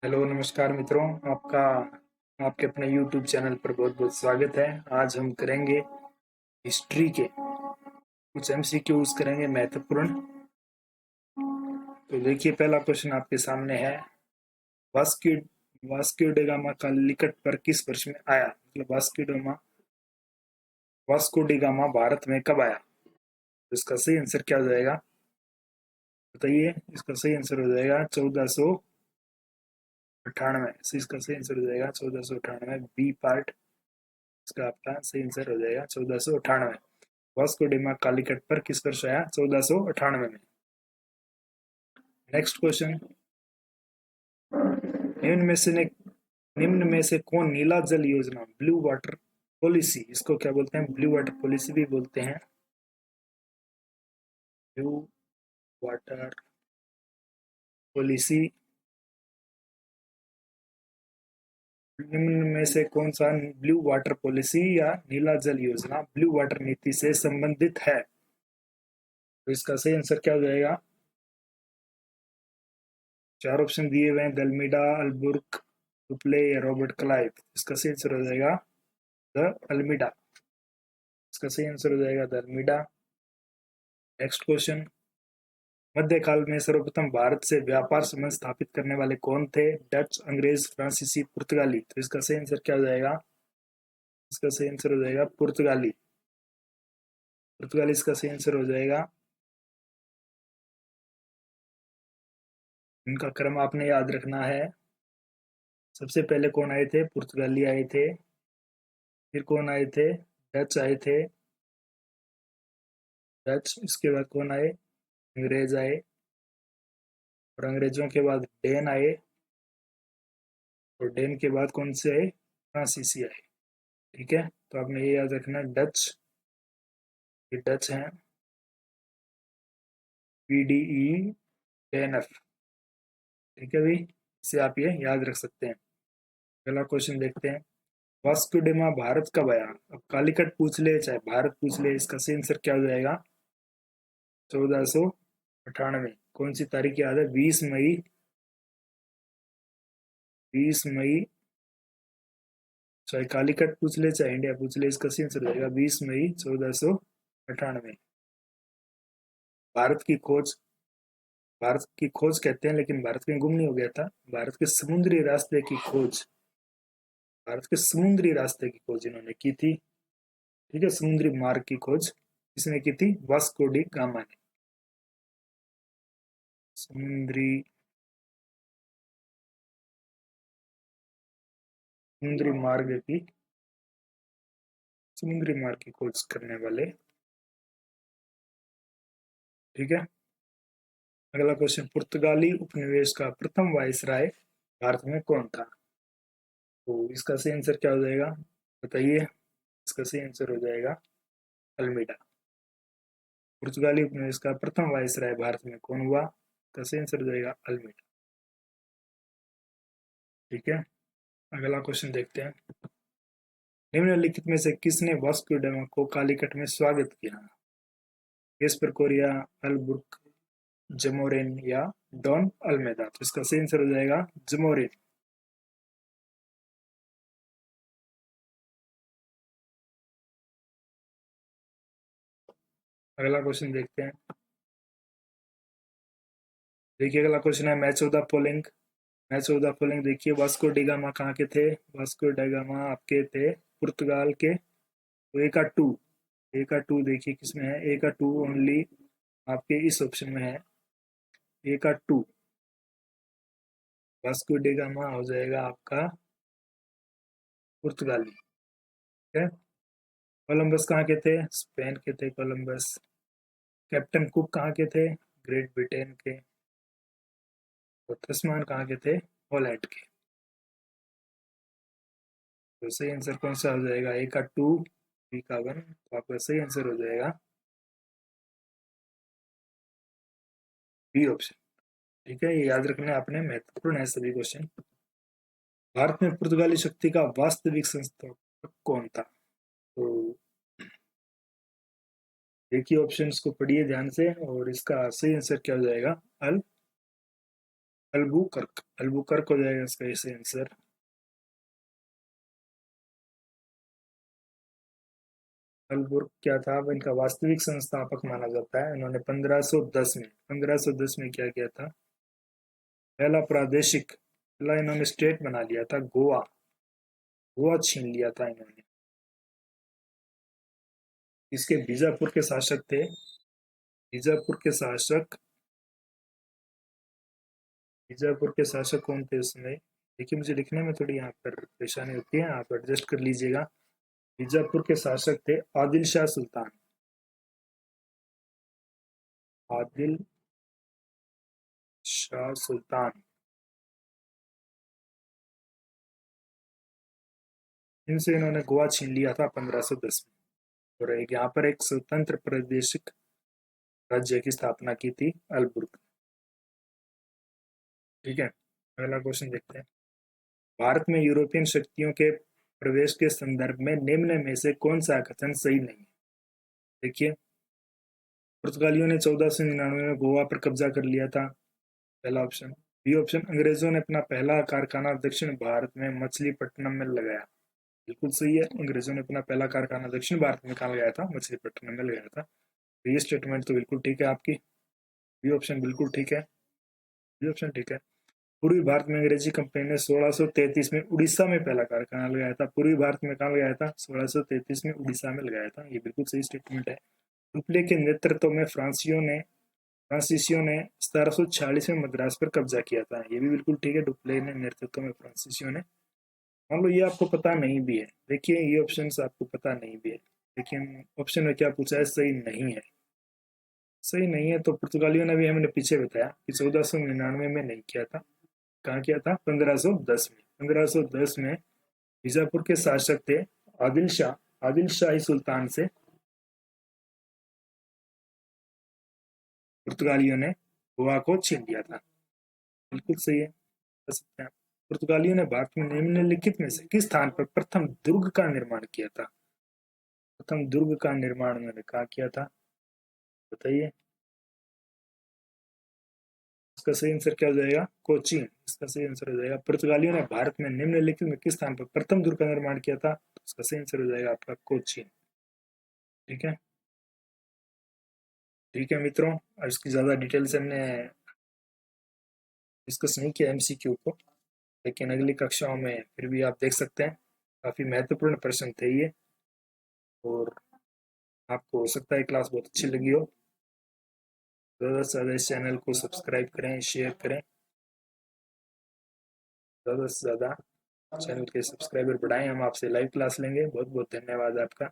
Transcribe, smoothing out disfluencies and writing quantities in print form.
Hello नमस्कार मित्रों। आपका आपके अपने YouTube चैनल पर बहुत बहुत स्वागत है। आज हम करेंगे हिस्ट्री के कुछ एमसीक्यूज करेंगे महत्वपूर्ण। तो देखिए, पहला क्वेश्चन आपके सामने है। वास्को वास्को डी गामा का निकट पर किस वर्ष में आया? मतलब वास्को डी गामा भारत में कब आया? तो इसका सही आंसर क्या हो जाएगा बताइए। इसका सही आंसर हो जाएगा 1498। इसका सही आंसर हो जाएगा 1498, बी पार्ट। इसका आपका सही आंसर हो जाएगा 1498। वास्को डिमा कालीकट पर किस वर्ष आया? 1498 में। Next question. निम्न में से ने निम्न में से कौन नीला जल योजना ब्लू वाटर पॉलिसी, इसको क्या बोलते हैं? ब्लू वाटर पॉलिसी भी बोलते हैं। Blue water policy. निम्न में से कौन सा ब्लू वाटर पॉलिसी या नीला जल योजना ब्लू वाटर नीति से संबंधित है? तो इसका सही आंसर क्या हो जाएगा? चार ऑप्शन दिए हुए हैं, दलमीडा, अल्बुर्क, टुप्ले या रॉबर्ट क्लाइव। इसका सही आंसर हो जाएगा द अल्मीडा। इसका सही आंसर हो जाएगा द अल्मीडा। Next question. मध्यकाल में सर्वप्रथम भारत से व्यापार संबंध स्थापित करने वाले कौन थे? डच, अंग्रेज, फ्रांसीसी, पुर्तगाली। तो इसका सही आंसर क्या हो जाएगा? इसका सही आंसर हो जाएगा पुर्तगाली। पुर्तगाली इसका सही आंसर हो जाएगा। इनका क्रम आपने याद रखना है। सबसे पहले कौन आए थे? पुर्तगाली आए थे। फिर कौन आए थे? डच आए थे। डच, इसके बाद कौन आए? अंग्रेज आए। और अंग्रेजों के बाद डेन आए। और डेन के बाद कौन से आए? फ्रांसीसी आए। ठीक है, तो आपने ये याद रखना, डच। ये डच हैं, PDE 10F। ठीक है भाई, इसे आप ये याद रख सकते हैं। अगला क्वेश्चन देखते हैं। वास्को डिमा भारत कब आया? अब कालीकट पूछ ले चाहे भारत पूछ ले, इसका सही आंसर क्या हो जाएगा? 1498। कौन सी तारीख याद है? 20 मई। 20 मई। चाहे कालीकट पूछ ले चाहे इंडिया पूछ ले, इसका सही आंसर हो जाएगा 20 मई 1498। भारत की खोज भारत की खोज कहते हैं, लेकिन भारत कहीं गुम नहीं हो गया था। भारत के समुद्री रास्ते की खोज भारत के समुद्री रास्ते की खोज इन्होंने की थी। ठीक है, समुद्री मार्ग की खोज किसने की थी? वास्को डी गामा ने। समुद्री समुद्री मार्ग की समुद्री मार्ग की खोज करने वाले। ठीक है, अगला क्वेश्चन। पुर्तगाली उपनिवेश का प्रथम वायसराय भारत में कौन था? तो इसका सही आंसर क्या हो जाएगा बताइए। इसका सही आंसर हो जाएगा अल्मीडा। पुर्तगाली उपनिवेश का प्रथम वायसराय भारत में कौन हुआ? इसका सही आंसर हो जाएगा अल्मीडा। ठीक है, अगला क्वेश्चन देखते हैं। निम्नलिखित में से किसने वास्को ड गामा को कालीकट में स्वागत किया? गेस्पर कोरिया, अल्बुर्क, जमोरिन या डॉन अल्मेदा। तो इसका सही आंसर हो जाएगा जमोरिन। अगला क्वेश्चन देखते हैं। देखिए, अगला क्वेश्चन है मैच ऑफ द फॉलोइंग। देखिए, वास्को डी गामा कहाँ के थे? वास्को डी गामा आपके थे पुर्तगाल के। तो ए का टू देखिए किसमें है? A का 2 ओनली आपके इस ऑप्शन में है। A का 2 वास्को डी गामा हो जाएगा आपका पुर्तगाली। ठीक है। कोलंबस कहाँ के थे? स्पेन के थे कोलंबस। कैप्टन कुक कहाँ के थे? ग्रेट ब्रिटेन के। और तस्मान कहाँ के थे? हॉलैंड के। तो सही आंसर कौन सा हो जाएगा? A का 2, B का 1। तो आपका सही आंसर हो जाएगा बी ऑप्शन। ठीक है, ये याद रखना आपने, महत्वपूर्ण है सभी क्वेश्चन। भारत में पुर्तगाली शक्ति का वास्तविक संस्थापक कौन था? तो देखिए, ऑप्शंस को पढ़िए ध्यान से और इसका सही आंसर क्या हो जाएगा? अल अल्बुकर्क, अल्बुकर्क हो जाएगा इसका इसे आंसर। अल्बुर्क क्या था, अब इनका वास्तविक संस्थापक माना जाता है। इन्होंने 1510 में क्या किया था, पहला प्रादेशिक, पहला इन्होंने स्टेट बना लिया था गोवा, गोवा छीन लिया था इन्होंने। इसके बीजापुर के शासक थे, बीजापुर के शासक, बीजापुर के शासक कौन थे उसमें, देखिए मुझे लिखने में थोड़ी यहाँ पर परेशानी होती है, आप एडजस्ट कर लीजिएगा। बीजापुर के शासक थे आदिल शाह सुल्तान, आदिल शाह सुल्तान। इनसे इन्होंने गोवा छीन लिया था 1510 में, और एक यहाँ पर एक स्वतंत्र प्रादेशिक राज्य की स्थापना की थी, अल्बुर्ग। ठीक है, अगला क्वेश्चन देखते हैं। भारत में यूरोपियन शक्तियों के प्रवेश के संदर्भ में निम्न में से कौन सा कथन सही नहीं है। देखिए, पुर्तगालियों ने 1499 में गोवा पर कब्जा कर लिया था, पहला ऑप्शन। बी ऑप्शन, अंग्रेजों ने अपना पहला कारखाना दक्षिण भारत में मछलीपट्टनम में लगाया, बिल्कुल सही है। अंग्रेजों ने अपना पहला कारखाना दक्षिण भारत में कहाँ लगाया था, मछलीपट्टनम में लगाया था। तो ये स्टेटमेंट तो बिल्कुल ठीक है आपकी, बी ऑप्शन बिल्कुल ठीक है, बी ऑप्शन ठीक है। पूर्वी भारत में अंग्रेजी कंपनी ने 1633 में उड़ीसा में पहला कारखाना लगाया था, पूर्वी भारत में कहाँ लगाया था, 1633 में उड़ीसा में लगाया था, ये बिल्कुल सही स्टेटमेंट है। डुप्ले के नेतृत्व में फ्रांसीसियों ने 1746 में मद्रास पर कब्जा किया था, ये भी बिल्कुल ठीक है। डुप्ले ने नेतृत्व में फ्रांसीसियों ने, मान लो ये आपको पता नहीं भी है, देखिए ये ऑप्शन आपको पता नहीं भी है, लेकिन ऑप्शन में क्या पूछा है, सही नहीं है। सही नहीं है तो पुर्तगालियों ने भी हमने पीछे बताया कि 1499 में नहीं किया था, कहाँ किया था, 1510 में। 1510 में बीजापुर के शासक थे आदिल शाही सुल्तान से पुर्तगालियों ने गोवा को छीन लिया था, बिल्कुल सही है, कर सकते हैं। पुर्तगालियों ने भारत में निम्नलिखित में से किस स्थान पर प्रथम दुर्ग का निर्माण किया था, प्रथम दुर्ग का निर्माण उन्होंने कहाँ किया था, बताइए। इसका सही आंसर क्या हो जाएगा, कोचीन, इसका सही आंसर हो जाएगा। पुर्तगालियों ने भारत में निम्नलिखित में किस स्थान पर प्रथम दुर्ग का निर्माण किया था, तो इसका सही आंसर हो जाएगा आपका कोचीन। ठीक है, ठीक है मित्रों, और इसकी ज़्यादा डिटेल से हमने डिस्कस नहीं किया एमसीक्यू को, लेकिन अगली कक्षाओं में फिर भी आप देख सकते हैं, काफ़ी महत्वपूर्ण प्रश्न थे ये, और आपको हो सकता है क्लास बहुत अच्छी लगी हो। ज़्यादा से ज़्यादा इस चैनल को सब्सक्राइब करें, शेयर करें, ज़्यादा से ज़्यादा चैनल के सब्सक्राइबर बढ़ाएं। हम आपसे लाइव क्लास लेंगे। बहुत बहुत धन्यवाद आपका।